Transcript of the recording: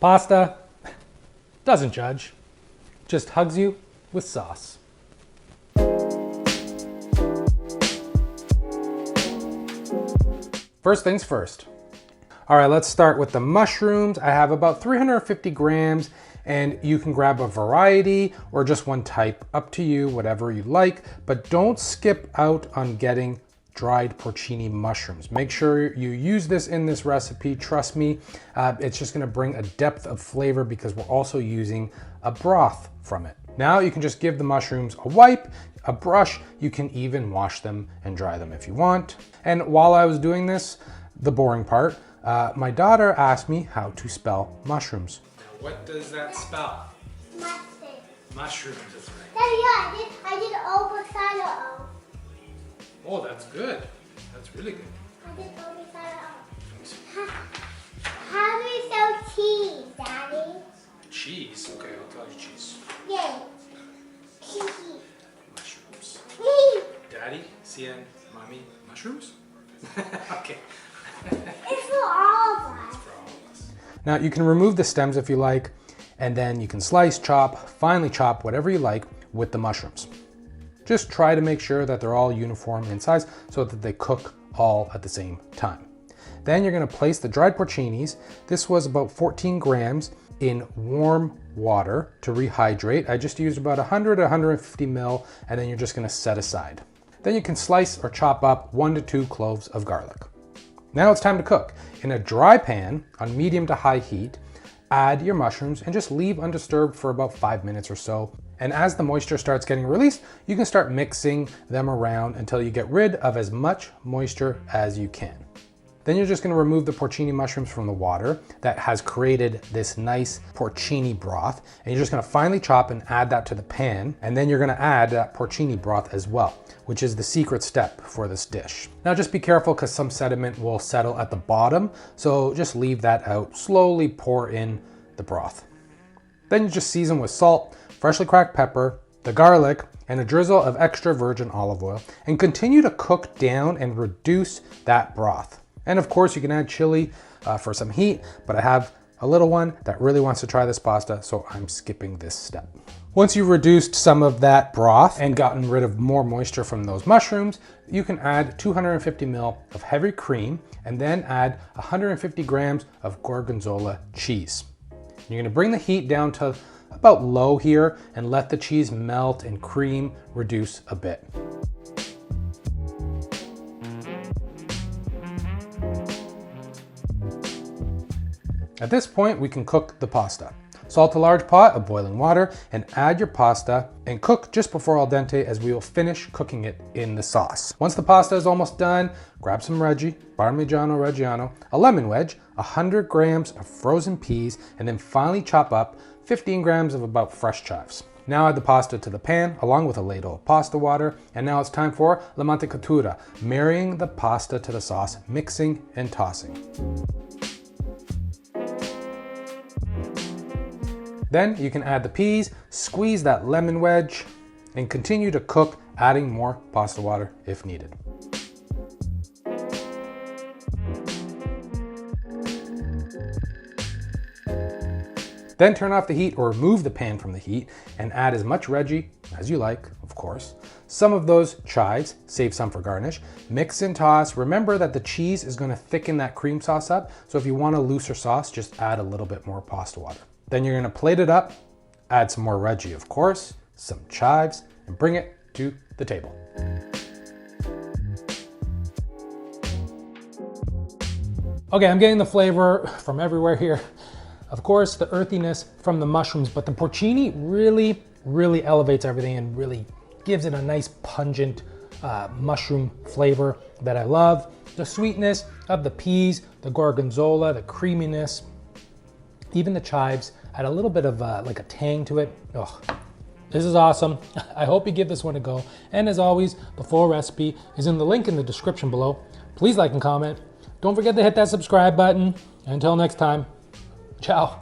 Pasta doesn't judge, just hugs you with sauce. First things first. All right, let's start with the mushrooms. I have about 350 grams, and you can grab a variety or just one type, up to you, whatever you like, but don't skip out on getting dried porcini mushrooms. Make sure you use this in this recipe. Trust me, it's just gonna bring a depth of flavor because we're also using a broth from it. Now you can just give the mushrooms a wipe, a brush. You can even wash them and dry them if you want. And while I was doing this, the boring part, my daughter asked me how to spell mushrooms. What does that spell? Mustard. Mushrooms, that's right. Daddy, yeah, I did O beside O. Oh, that's good. That's really good. I did O beside O. How do you spell cheese, Daddy? Cheese? Okay, I'll tell you cheese. Yay. Cheese. Mushrooms. Wee. Daddy, Cien, Mommy, mushrooms? Okay. It's for all of us. For all of us. Now you can remove the stems if you like, and then you can slice, chop, finely chop, whatever you like with the mushrooms. Just try to make sure that they're all uniform in size so that they cook all at the same time. Then you're gonna place the dried porcinis. This was about 14 grams in warm water to rehydrate. I just used about 100 to 150 ml, and then you're just gonna set aside. Then you can slice or chop up 1 to 2 cloves of garlic. Now it's time to cook. In a dry pan on medium to high heat, add your mushrooms and just leave undisturbed for about 5 minutes or so. And as the moisture starts getting released, you can start mixing them around until you get rid of as much moisture as you can. Then you're just gonna remove the porcini mushrooms from the water that has created this nice porcini broth. And you're just gonna finely chop and add that to the pan. And then you're gonna add that porcini broth as well, which is the secret step for this dish. Now just be careful because some sediment will settle at the bottom. So just leave that out. Slowly pour in the broth. Then you just season with salt, freshly cracked pepper, the garlic, and a drizzle of extra virgin olive oil, and continue to cook down and reduce that broth. And of course you can add chili for some heat, but I have a little one that really wants to try this pasta, so I'm skipping this step. Once you've reduced some of that broth and gotten rid of more moisture from those mushrooms, you can add 250 ml of heavy cream and then add 150 grams of Gorgonzola cheese. You're gonna bring the heat down to about low here and let the cheese melt and cream reduce a bit. At this point, we can cook the pasta. Salt a large pot of boiling water and add your pasta and cook just before al dente, as we will finish cooking it in the sauce. Once the pasta is almost done, grab some Reggie, Parmigiano Reggiano, a lemon wedge, 100 grams of frozen peas, and then finely chop up 15 grams of about fresh chives. Now add the pasta to the pan along with a ladle of pasta water, and now it's time for la mantecatura, marrying the pasta to the sauce, mixing and tossing. Then you can add the peas, squeeze that lemon wedge, and continue to cook, adding more pasta water if needed. Then turn off the heat or remove the pan from the heat and add as much Reggie as you like, of course. Some of those chives, save some for garnish. Mix and toss. Remember that the cheese is going to thicken that cream sauce up, so if you want a looser sauce, just add a little bit more pasta water. Then you're gonna plate it up, add some more Reggie, of course, some chives, and bring it to the table. Okay, I'm getting the flavor from everywhere here. Of course, the earthiness from the mushrooms, but the porcini really elevates everything and really gives it a nice pungent mushroom flavor that I love. The sweetness of the peas, the gorgonzola, the creaminess, even the chives had a little bit of like a tang to it. Oh, this is awesome. I hope you give this one a go. And as always, the full recipe is in the link in the description below. Please like and comment. Don't forget to hit that subscribe button. Until next time, ciao.